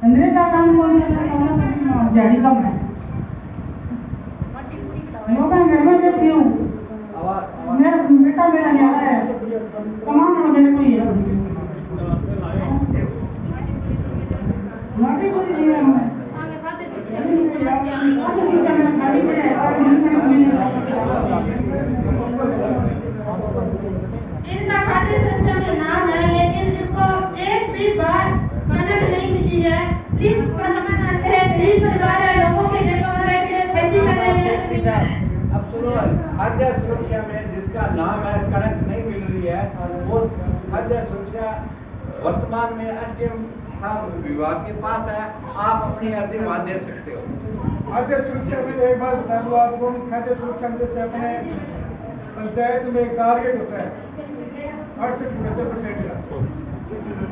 अंदर का काम कौन सा करना दिहाड़ी कम है। लोग घर में बैठी हूँ, मेरा बेटा मेरा न्यारा है, कमाना मेरे को ही है। लॉटरी पूरी दी है हमने। इनका खाते सुरक्षा में नाम है, लेकिन इनको एक भी बार कनक नहीं मिली है। प्लीज इसका समाधान करें। गरीब परिवार है, लोगों के जगह खेती कर रहे हैं। अब सुनो, खाद्य सुरक्षा में जिसका नाम है कनक नहीं मिल रही है, वो खाद्य सुरक्षा वर्तमान में एसडीएम विभाग के पास है। आप अपनी अर्जी वहाँ दे सकते हो। खाद्य सुरक्षा में एक बात बता दूं आपको, खाद्य सुरक्षा में जैसे अपने पंचायत में एक टारगेट होता है 68-72% का।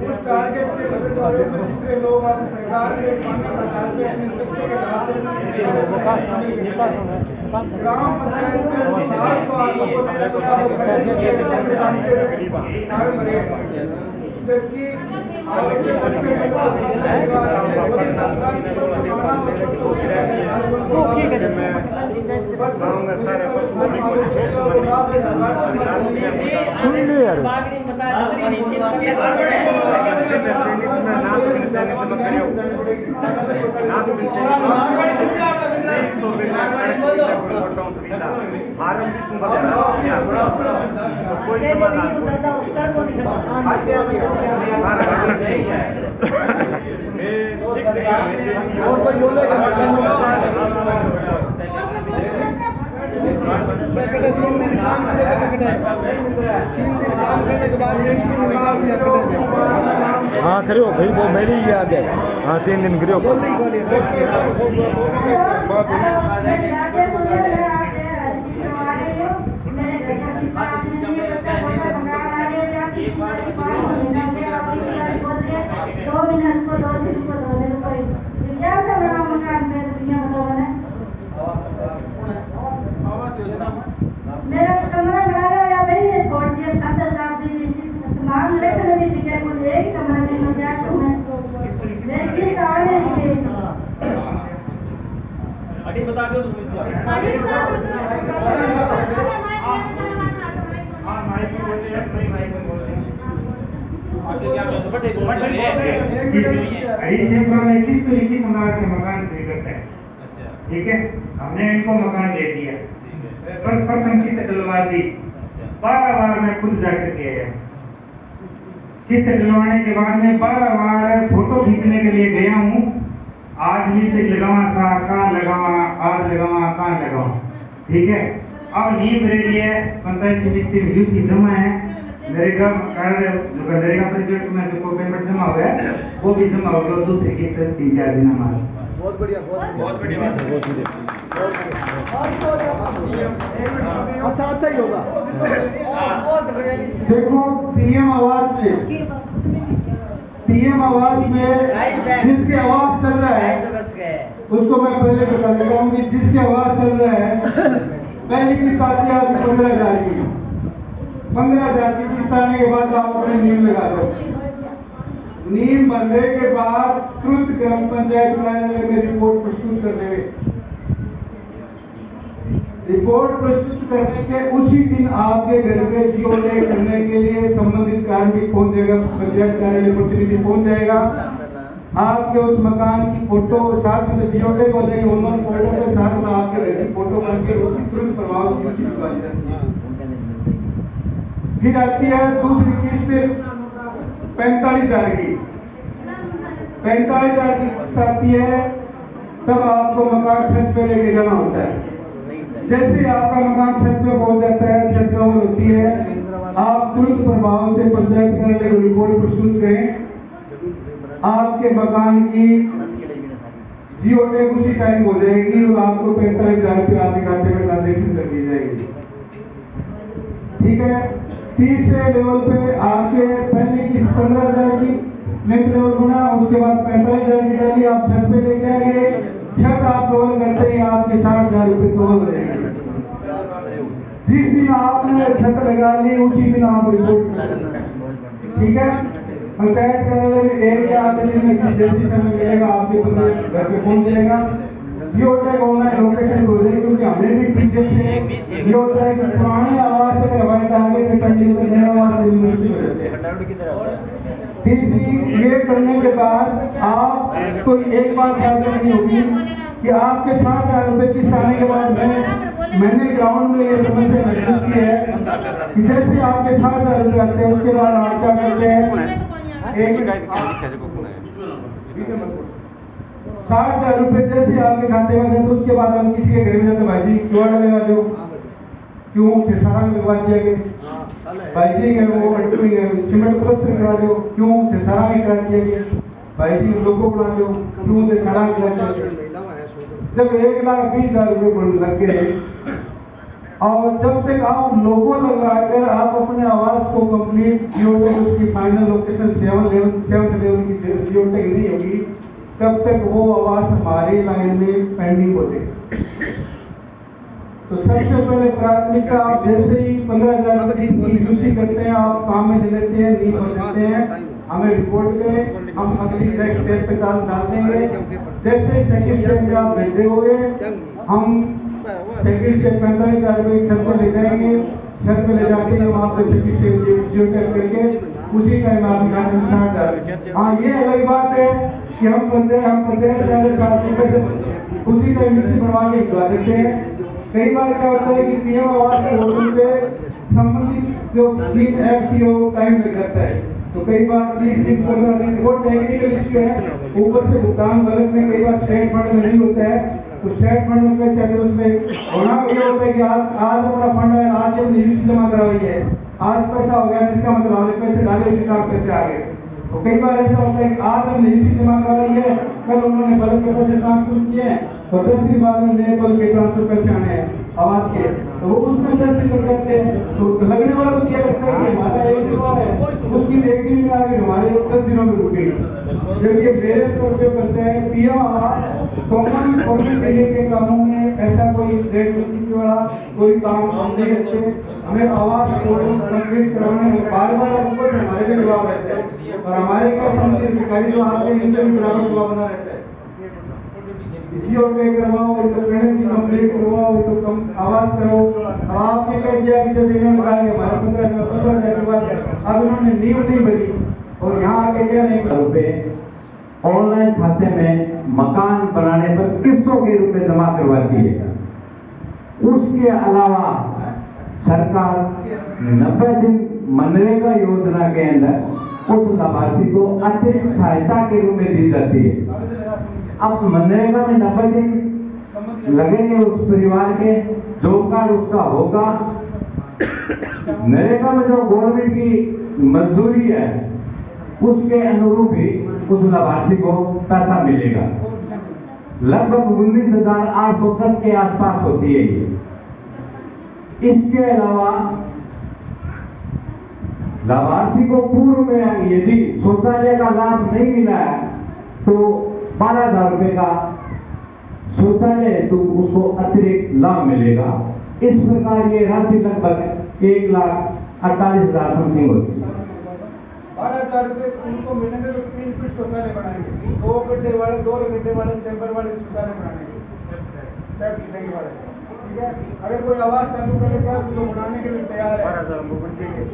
उस टारगेट के बारे में जितने लोग आते सरकार के मान्य आधार पे अपने लक्ष्य के आधार से ग्राम पंचायत में 700 लोगों ने अपना फॉर्म भरे, जबकि आगे के लक्ष्य में सुन ले यार और कोई बोलेगा कटे 3 दिन काम करेगा कटे 3 दिन काम करने के बाद में स्कूल निकाल दिया कटे। हाँ करो भाई, वो मेरी याद है। हाँ 3 दिन करो। बोलिए बैठिए। मेरा कमरा बनाया या भाई ने छोड़ दिया 7,000 दी सामान लेकर भी जगह को ले कमरा में मजा तो मैं लेकिन आने के अड़ी बता दो तुम अड़ी बता दो हां माइक में बोलते हैं, नहीं माइक में बोलते हैं। आगे क्या बोलते बट एक मिनट में किस तरीके समाज से मकान स्वीकृत है। अच्छा ठीक है, हमने इनको मकान दे दिया, पर प्रथम किस्त डलवा दी। 12 बार मैं खुद जाकर के आया। किस्त डलवाने के बाद में 12 बार फोटो खींचने के लिए गया हूँ। आज भी लगावा सा कहाँ लगावा, आज लगावा कहाँ लगावा। ठीक है, अब नींव रेडी है, पंचायत समिति में यूसी जमा है, नरेगा कार्य जो नरेगा प्रोजेक्ट में जो पेमेंट जमा हो गया वो भी जमा हो गया। दूसरी किस्त 3-4 दिन हमारा। बहुत बढ़िया बहुत बढ़िया। अच्छा ही होगा। देखो पीएम आवास में जिसके आवाज चल रहा है उसको मैं पहले बता देता हूँ कि जिसके आवाज चल रहा है पहली किस्त आती है आपकी 15,000 की। 15,000 की किस्त आने के बाद आप अपनी नींव लगा दो। नींव बनने के बाद तुरंत ग्राम पंचायत कार्यालय में रिपोर्ट प्रस्तुत कर देंगे। रिपोर्ट प्रस्तुत करने के उसी दिन आपके घर पे जीओटे करने के लिए संबंधित कार्मिक पहुंचेगा, पंचायत कार्यालय प्रतिनिधि पहुंच जाएगा। आपके उस मकान की फोटो साथ में जीओटे को लेके ओनर फोटो के साथ में आपके घर की फोटो बन के उसकी तुरंत प्रभाव से भिजवाई जाती है। फिर आती है दूसरी किस्त 45,000 की। 45,000 की किस्त आती है, तब आपको मकान छत पे लेके जाना होता है। जैसे ही आपका मकान छत पे पहुंच जाता है, छत कवर होती है, आप तुरंत प्रभाव से पंचायत कार्यालय को रिपोर्ट प्रस्तुत करें। आपके मकान की जीओटेक उसी टाइम हो जाएगी और आपको 45,000 रुपये आपके खाते में ट्रांजेक्शन कर दी जाएगी। ठीक है, तीसरे लेवल पे आपके पहले किस्त 15,000 की नेक्स्ट लेवल बना, उसके बाद 45,000 की डाली, आप छत पे लेके आ गए। छत आप कवर करते ही आपके 60,000 रुपये कवर हो जाएंगे। जिस दिन आपने छत लगा ली उसी दिन आप रिपोर्ट, ठीक है। पंचायत कार्यालय में एक या आधे दिन में जैसी समय मिलेगा आपके घर पे फोन मिलेगा। ये होता है ऑनलाइन लोकेशन खोल देंगे, क्योंकि हमें भी पीछे से ये होता है कि पुरानी आवाज से हमारे टारगेट पे पेंडिंग होते नई आवाज से मुश्किल हो जाते हैं। तीसरी ये करने के बाद आप तो एक बात याद रखनी होगी कि आपके 60,000 रुपए किस्त आने के बाद मैंने ग्राउंड में ये समस्या महसूस की है कि जैसे आपके 60,000 रुपए आते हैं उसके बाद आप क्या करते हैं, 60,000 रुपए जैसे आपके खाते में आते तो उसके बाद हम किसी के घर में जाते, भाई जी क्यों लगा दो, क्यों फिर सारा लगवा दिया गया, भाई जी वो सीमेंट प्लस्तर करा दो, क्यों फिर सारा करा दिया गया, भाई जी लोगों बना दो, क्यों फिर सारा करा दिया। जब 1,20,000 रुपए लग गए और जब तक आप लोगों लगाकर आप अपने आवाज को कंप्लीट जियो तक उसकी फाइनल लोकेशन 7th लेवल की जियो तक नहीं होगी, तब तक वो आवाज हमारी लाइन में पेंडिंग होगी। तो सबसे पहले प्राथमिकता आप जैसे ही 15,000 की यूसी करते हैं, आप काम में ले लेते हैं, नींद हो जाते हैं, हमें रिपोर्ट करें, हम अगली नेक्स्ट स्टेप पे चाल डाल देंगे। जैसे सेकंड स्टेप में आप भेजे हुए हम सेकंड स्टेप 45,000 रुपए की छत पर ले जाएंगे, छत पे ले जाके हम आपको सेकंड स्टेप जियो टैग करके उसी टाइम आप खाते में 60,000। हाँ ये अलग बात है कि हम पंचायत 60 रुपए से उसी टाइम मिक्सी बनवा के भिजवा देते हैं। कई बार क्या होता है कि पीएम आवास पोर्टल पे संबंधित जो स्कीम ऐप की वो टाइम लग जाता है, तो कई बार 20 दिन 15 दिन वो टेक्निकल इश्यू है, ऊपर से भुगतान गलत में कई बार स्टेट फंड में नहीं होता है, तो स्टेट फंड में पैसे चले उसमें होना ये होता है कि आज अपना फंड है, आज हमने यूसी जमा करवाई है, आज पैसा हो गया, जिसका मतलब हमने पैसे डाले उसी काम पैसे आ गए। तो कई बार ऐसा होता है कि आज हमने यूसी जमा करवाई है, कल उन्होंने बल्क के पैसे ट्रांसफर किए हैं, तो 10 दिन बाद में नए बल्क के ट्रांसफर पैसे आने हैं आवाज के, तो वो उसमें 10 दिन लग जाते हैं। तो लगने वाला तो क्या लगता है कि हमारा 1 दिन हुआ है, उसकी 1 दिन में आ गई, हमारे 10 दिनों में रुक गई। जब ये मेरे स्तर पे पंचायत पीएम आवास कॉमन पब्लिक एरिया के कामों में ऐसा कोई रेट नीति वाला कोई काम हम नहीं रखते, हमें आवास पोर्टल कंप्लीट कराने में बार-बार हमको हमारे पे दबाव रहता है, और हमारे क्या समिति अधिकारी जो आपके इनके भी बराबर दबाव बना रहता है। जियो टैग करवाओ, तो प्रेगनेंसी कंप्लीट करवाओ, तो कम आवाज करो। अब आपने कह दिया कि जैसे इन्होंने कहा कि हमारे 15,000 के बाद अब इन्होंने नींव नहीं भरी और यहाँ आके कह रहे हैं रुपए ऑनलाइन खाते में मकान बनाने पर किस्तों के रुपए जमा करवाती है। उसके अलावा सरकार 90 दिन मनरेगा योजना के अंदर उस लाभार्थी को अतिरिक्त सहायता के रूप में दी जाती है। अब मनरेगा में 90 दिन लगेंगे उस परिवार के, जॉब कार्ड उसका होगा, नरेगा में जो गवर्नमेंट की मजदूरी है उसके अनुरूप ही उस लाभार्थी को पैसा मिलेगा। लगभग 19,810 के आसपास होती है ये। इसके अलावा लाभार्थी को पूर्व में यदि शौचालय का लाभ नहीं मिला है तो 12,000 रुपए का शौचालय तो उसको अतिरिक्त लाभ मिलेगा। इस प्रकार ये राशि लगभग 1,48,000 समथिंग होती है। 12,000 रुपए उनको मिलेंगे जो 3 फीट शौचालय बनाएंगे, 2 गड्ढे वाले 2 गड्ढे वाले चैम्बर वाले शौचालय बनाएंगे, सेफ्टी टैंक वाले। ठीक है, अगर कोई आवाज चालू करेगा तो बनाने के लिए तैयार है, 12,000 को बन जाएंगे।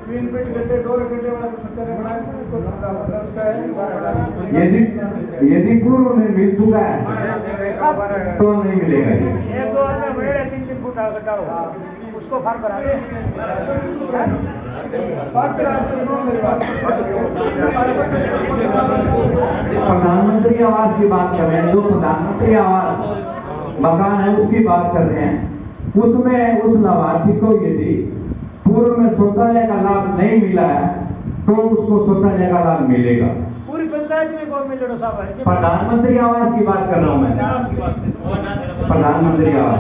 3 फीट गड्ढे 2 गड्ढे वाला शौचालय बनाएंगे उसको मतलब उसका है 12,000। यदि पूर्व में मिल चुका है तो नहीं मिलेगा। ये 3 फुट गड्ढा होगा उसको फार करा दे। प्रधानमंत्री आवास की बात कर रहे हैं, जो प्रधानमंत्री आवास मकान है उसकी बात कर रहे हैं, उसमें उस लाभार्थी को यदि पूर्व में शौचालय का लाभ नहीं मिला है तो उसको शौचालय का लाभ मिलेगा। पूरी पंचायत में कौन मिलेगा साहब? प्रधानमंत्री आवास की बात कर रहा हूँ मैं, प्रधानमंत्री आवास।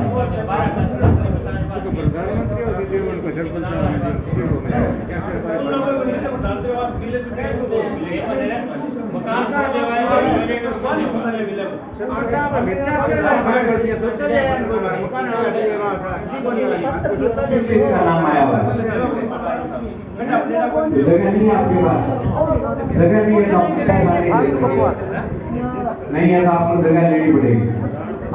इसका नाम आया हुआ है। जगह नहीं है आपके पास, जगह नहीं है तो नहीं है तो आपको जगह लेनी पड़ेगी।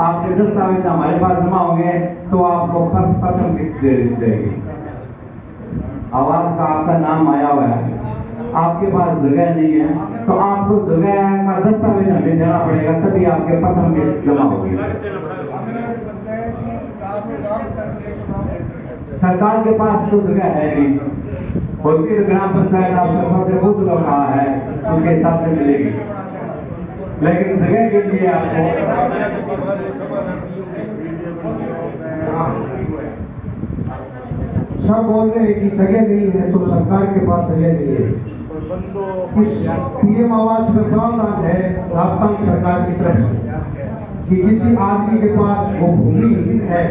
आपके दस्तावेज हमारे पास जमा होंगे तो आपको प्रथम किस्त दे दी जाएगी। आवास का आपका नाम आया हुआ है, आपके पास जगह नहीं है तो आपको जगह का दस्तावेज हमें देना पड़ेगा, तभी आपके प्रथम किस्त जमा होगी। सरकार के पास तो जगह है नहीं, होती तो ग्राम पंचायत आपके पास बहुत लोग कहा है उसके हिसाब से मिलेगी, लेकिन जगह के लिए आपको सब बोल रहे हैं कि जगह नहीं है तो सरकार के पास जगह नहीं है। इस पीएम आवास में प्रावधान है राजस्थान सरकार की तरफ से कि किसी आदमी के पास वो भूमिहीन है,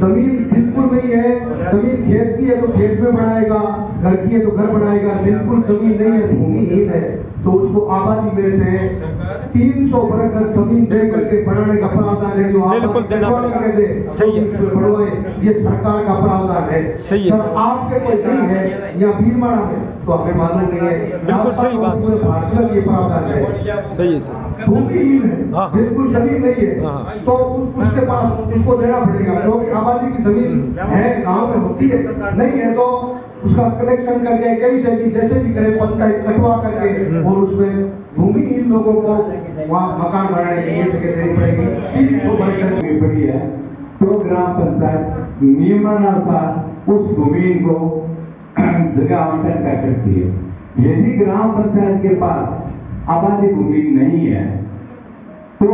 जमीन बिल्कुल नहीं है, जमीन खेत की है तो खेत में बनाएगा, घर की है तो घर बनाएगा, बिल्कुल जमीन नहीं है, भूमिहीन है तो उसको आबादी में से 300 वर्ग गज जमीन दे करके बनाने का प्रावधान है। जो बिल्कुल देना पड़ेगा, सही है, ये सरकार का प्रावधान है। सही है। सर आपके कोई नहीं है या भीलमाड़ा में तो हमें मालूम नहीं है, बिल्कुल सही बात, भारत में ये प्रावधान है। सही है सर, भूमिहीन है, हाँ। बिल्कुल जमीन नहीं है हाँ। तो उसके पास उसको देना पड़ेगा, क्योंकि आबादी की जमीन है गांव में होती है, नहीं है तो उसका कलेक्शन करके कहीं से भी जैसे भी करे पंचायत कटवा करके और उसमें भूमिहीन लोगों को वहाँ मकान बनाने के लिए जगह देनी पड़ेगी। 300 वर्ग गज पड़ी है तो ग्राम पंचायत नियमानुसार उस भूमि को जगह आवंटन कर सकती है। यदि ग्राम पंचायत के पास आबादी भूमि नहीं है तो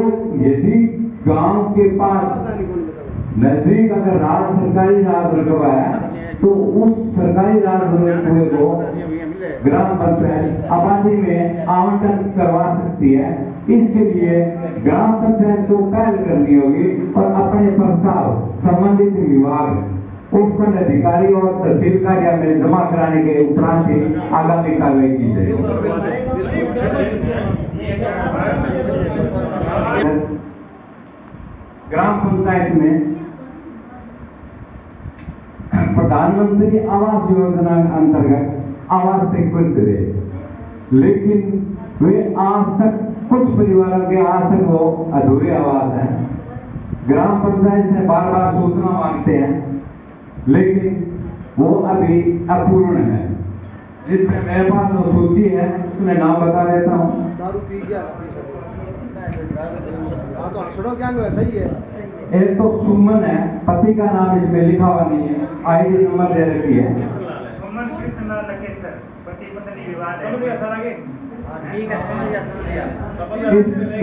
यदि गांव के पास नजदीक अगर सरकारी राज रकबा है तो उस सरकारी राज रकबे को ग्राम पंचायत आबादी में आवंटन करवा सकती है। इसके लिए ग्राम पंचायत को पहल करनी होगी और अपने प्रस्ताव संबंधित विभाग उपखंड अधिकारी और तहसील कार्यालय में जमा कराने के उपरांत ही आगामी कार्रवाई की जाएगी। ग्राम पंचायत में प्रधानमंत्री आवास योजना के अंतर्गत आवास स्वीकृत है, लेकिन वे आज तक कुछ परिवारों के आज तक वो अधूरे आवास हैं। ग्राम पंचायत से बार बार सूचना मांगते हैं लेकिन वो अभी अपूर्ण है। जिसमें मेरे पास जो सूची है उसमें नाम बता देता हूँ। दारू पी गया तो हंसड़ो क्या में सही है। एक तो सुमन है, पति का नाम इसमें लिखा हुआ नहीं है, आईडी नंबर दे रखी है। सुमन कृष्ण लकेश्वर, पति पत्नी विवाद है।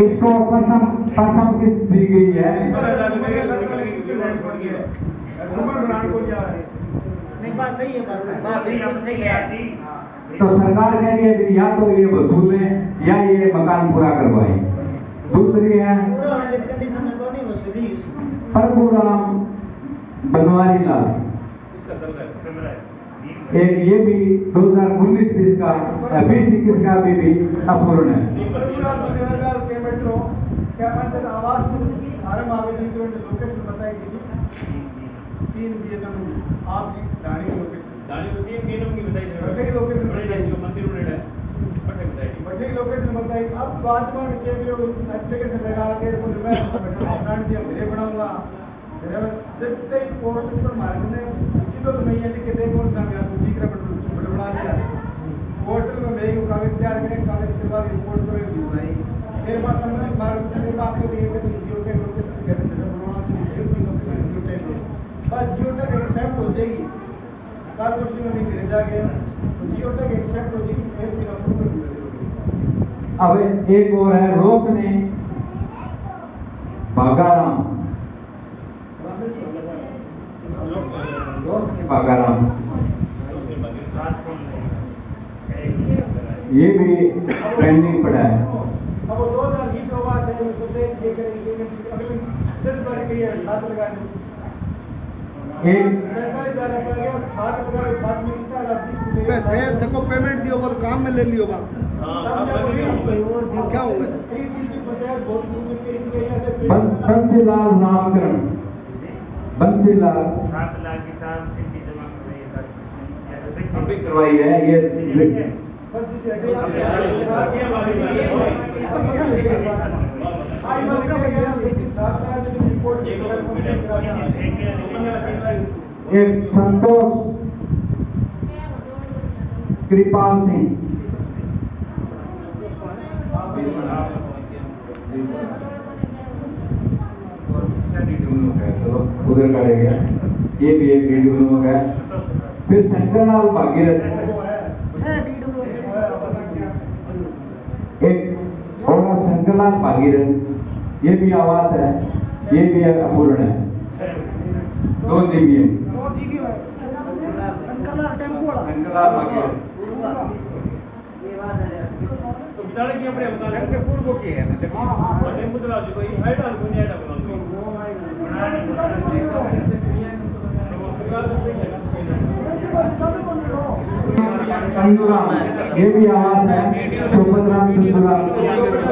इसको प्रथम किस्त दी गई है। तो सरकार कह रही है या तो ये वसूलें या ये मकान पूरा करवाएं। दूसरी है परभुराम बनवारी लाल, एक ये भी 2019-20 का 20-21 का भी अपूर्ण है। आवास आरंभ आवेदन की लोकेशन बताए किसी 3 आप डाणी की लोकेशन लोकेशन बताई। अब बाद में एप्लीकेशन लगा के मेरे बनाऊंगा जब तक कोर्ट पर मारने सीधो तो मैं ये लिख के दे कौन सा मैं आपको ठीक बना लिया पोर्टल में मैं कागज तैयार करें, कागज के बाद रिपोर्ट करें भाई फिर बाद संबंधित मार्गदर्शन देगा आपको भी एक जियो टैग लोकेशन कहते हैं बनवाना तो जियो लोकेशन जियो टैग बस जियो टैग एक्सेप्ट हो जाएगी। कल परसों में घर जाके तो जियो टैग एक्सेप्ट हो जाएगी फिर भी अप्रूवल मिल जाएगी। अब एक और है रोशनी बागाराम, रोशनी बागाराम, ये भी पेंडिंग पड़ा है। अब वो 2020 होगा से पंचायत ये करेंगे अगले 10 बार के ये छात्र लगाने एक 45,000 रुपया गया छात्र लगा रहे छात्र में कितना 20 रुपये पेमेंट दियो वो तो काम में ले लियो बा क्या होगा एक चीज की पंचायत बहुत दूर के एक जगह बंसीलाल नामकरण, बंसीलाल 7 लाख की साहब किसी जमा कर रही है अभी करवाई है ये बस ये आई वाले का गया 2-3 छात्र हैं जो रिपोर्ट एक संतोष कृपाल सिंह। तो उधर का रह गया, ये भी एक वीडियो है। फिर शंकरलाल भागीरथ, एक और शंकरलाल भागीरथ, ये भी आवास है, ये भी अपूर्ण है। 2 जीबीएम शंकरलाल भागीरथ शंकरपुर को की है चंदूराम, ये भी आवास है। सुभद्राम चंदूराम,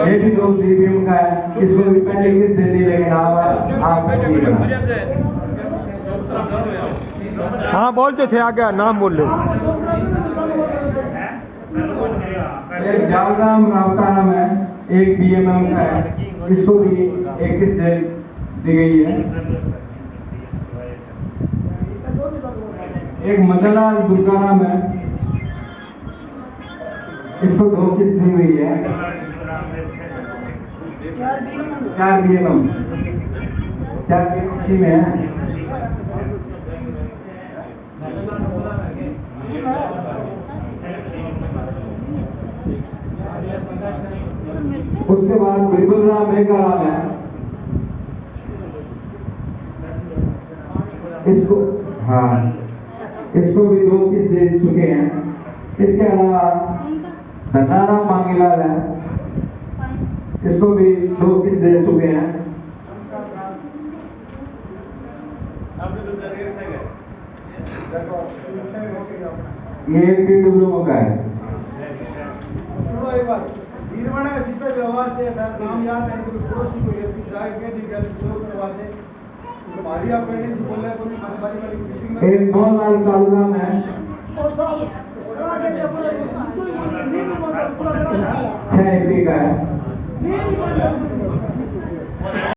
ये भी 2 जीबीएम का है। इसको भी पहले किस दे दी, लेकिन आप हाँ बोलते थे, आगे नाम बोल लो। एक जालराम रावताराम है, एक बीएमएम का है। इसको भी 21 दे दी गई है। एक मदनलाल दुर्गाराम है, इसको 2 किस्त दी हुई है। 4 बीएमएम 4 किस्ती में है। उसके बाद बिरबल राम मेघाराम है, इसको हाँ इसको भी 2 किस्त दे चुके हैं। इसके अलावा धनाराम मांगीलाल है, इसको भी 2 किस्त दे चुके हैं। ये एक PWO का है। सुनो एक बार वीरवाड़ा का जितना व्यवहार से नाम याद है तो पड़ोसी को ये जाके ठीक है जो करवा दे तुम्हारी आप करने से बोल रहे हैं कोई मनमानी वाली मीटिंग में एक मोहनलाल कालूराम है, 6 MP का है।